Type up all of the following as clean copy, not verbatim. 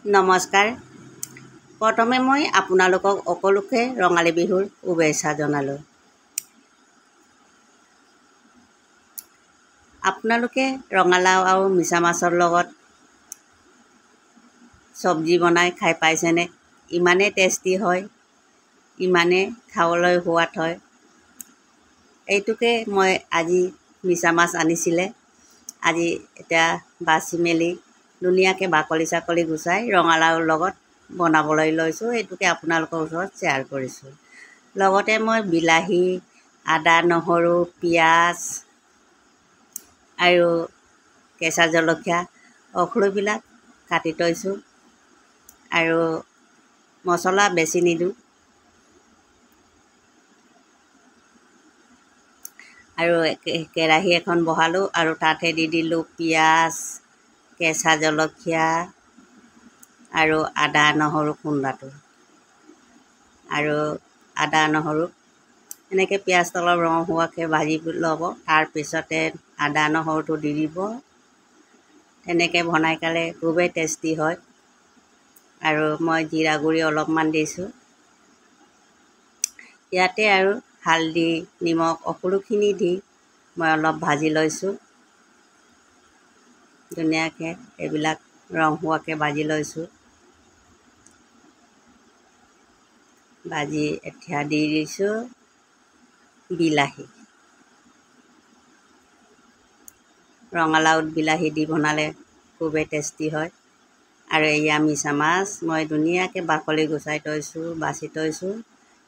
নমস্কাৰ। প্ৰথমে মই আপোনালোকক সকলোকে ৰঙালী বিহুৰ শুভেচ্ছা জনালোঁ। আপোনালোকে ৰঙালাও আৰু মিছা মাছৰ লগত চব্জি বনাই খাই পাইছেনে? ইমানেই টেষ্টি হয়, ইমানেই খাবলৈ সোৱাদ হয়। এইটোকে মই আজি মিছা মাছ আনিছিলে, আজি এতিয়া বাছি মেলি ধুনীয়াকৈ বাকলি চাকলি গুচাই ৰঙালাওৰ লগত বনাবলৈ লৈছোঁ। এইটোকে আপোনালোকৰ ওচৰত শ্বেয়াৰ কৰিছোঁ। লগতে মই বিলাহী, আদা, নহৰু, পিঁয়াজ আৰু কেঁচা জলকীয়া সকলোবিলাক কাটি থৈছোঁ আৰু মছলা বেছি নিদিওঁ। আৰু কেৰাহী এখন বহালোঁ আৰু তাতে দি দিলোঁ পিঁয়াজ, কেঁচা জলকীয়া আৰু আদা নহৰু খুন্দাটো। আৰু আদা নহৰু এনেকৈ পিঁয়াজটো অলপ ৰং হোৱাকৈ ভাজি ল'ব। তাৰপিছতে আদা নহৰুটো দি দিব। তেনেকৈ বনাই খালে খুবেই টেষ্টি হয়। আৰু মই জিৰা গুড়ি অলপমান দিছোঁ। ইয়াতে আৰু হালধি, নিমখ সকলোখিনি দি মই অলপ ভাজি লৈছোঁ। ধুনীয়াকৈ এইবিলাক ৰং হোৱাকৈ ভাজি লৈছোঁ। ভাজি এতিয়া দি দিছোঁ বিলাহী। ৰঙালাওত বিলাহী দি বনালে খুবেই টেষ্টি হয়। আৰু এয়া মিছা মাছ মই ধুনীয়াকৈ বাকলি গুচাই থৈছোঁ, বাছি থৈছোঁ।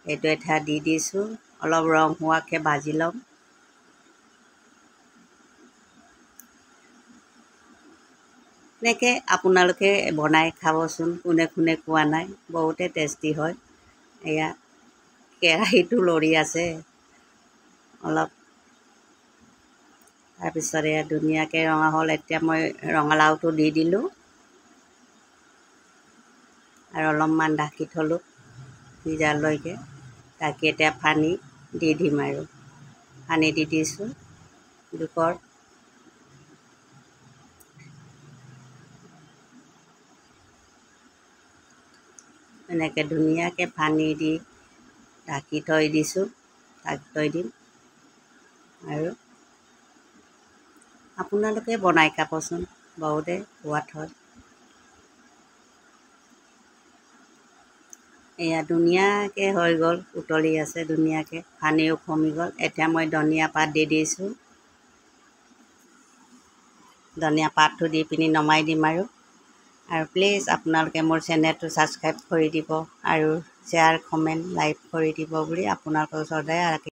এইটো এতিয়া দি দিছোঁ, অলপ ৰং হোৱাকৈ ভাজি ল'ম। এনেকৈ আপোনালোকে বনাই খাবচোন, কোনে কোনে খোৱা নাই, বহুতেই টেষ্টি হয়। এয়া কেৰাহীটো লৰি আছে অলপ। তাৰপিছত এয়া ধুনীয়াকৈ ৰঙা হ'ল। এতিয়া মই ৰঙালাওটো দি দিলোঁ আৰু অলপমান ঢাকি থ'লোঁ সিজালৈকে। ঢাকি এতিয়া পানী দি দিম আৰু পানী দি দিছোঁ জোখৰ। এনেকৈ ধুনীয়াকৈ পানী দি ঢাকি থৈ দিছোঁ, ঢাকি থৈ দিম। আৰু আপোনালোকে বনাই খাবচোন, বহুতেই সোৱাদ হয়। এয়া ধুনীয়াকৈ হৈ গ'ল, উতলি আছে ধুনীয়াকৈ, পানীও কমি গ'ল। এতিয়া মই ধনিয়া পাত দি দিছোঁ। ধনিয়া পাতটো দি পিনি নমাই দিম আৰু প্লিজ আপোনালোকে মোৰ চেনেলটো ছাবস্ক্ৰাইব কৰি দিব আৰু শ্বেয়াৰ, কমেণ্ট, লাইক কৰি দিব বুলি আপোনালোকৰ ওচৰতে